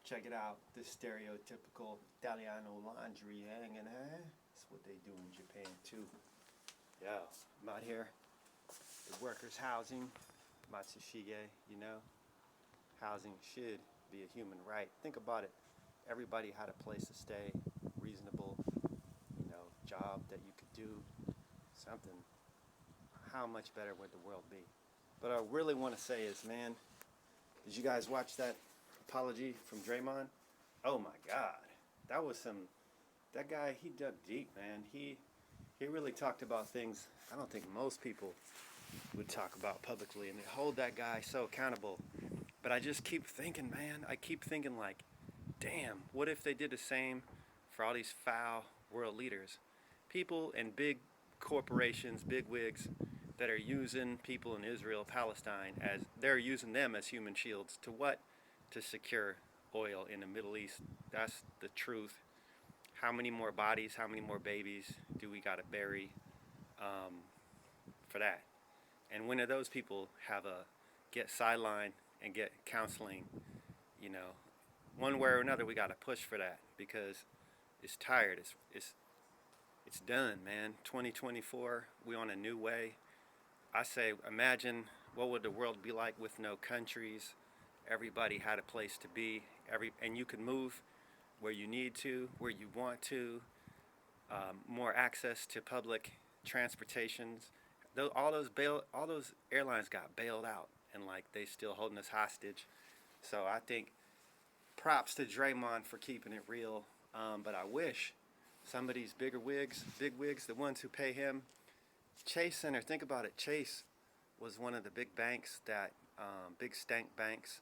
Check it out, this stereotypical Italiano laundry hanging, eh? That's what they do in Japan too. Yeah, I'm out here, the workers' housing, Matsushige, you know. Housing should be a human right. Think about it. Everybody had a place to stay, reasonable, job that you could do, something. How much better would the world be? But I really want to say is, man, did you guys watch that apology from Draymond? Oh my God, that guy, he dug deep, man. He really talked about things I don't think most people would talk about publicly, and they hold that guy so accountable. But I just keep thinking, man, like, damn, what if they did the same for all these foul world leaders? People in big corporations, big wigs, that are using people in Israel, Palestine, as they're using them as human shields to what? To secure oil in the Middle East. That's the truth. How many more bodies, how many more babies do we got to bury for that? And when do those people get sidelined and get counseling? One way or another, we got to push for that because it's tired. It's done, man. 2024, we on a new way. I say, imagine what would the world be like with no countries. Everybody had a place to be. And you can move where you need to, where you want to. More access to public transportations. All those airlines got bailed out, and like they still holding us hostage. So I think props to Draymond for keeping it real. But I wish some of these big wigs, the ones who pay him. Chase Center, think about it. Chase was one of the big banks big stank banks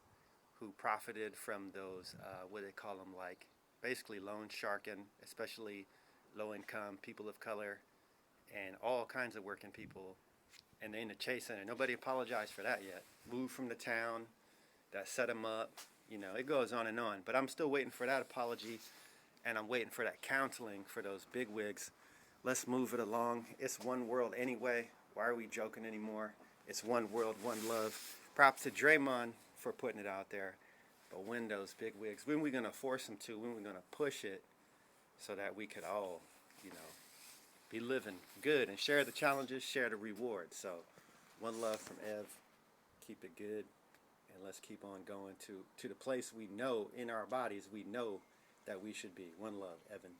who profited from those, what they call them, like basically loan sharking, especially low income, people of color, and all kinds of working people. And in the Chase Center, nobody apologized for that yet. Moved from the town that set them up. It goes on and on. But I'm still waiting for that apology, and I'm waiting for that counseling for those big wigs. Let's move it along. It's one world anyway. Why are we joking anymore? It's one world, one love. Props to Draymond for putting it out there. But when those big wigs, when are we going to force them to? When are we going to push it so that we could all, be living good and share the challenges, share the rewards. So one love from Ev. Keep it good. And let's keep on going to the place we know in our bodies, we know that we should be. One love, Evan.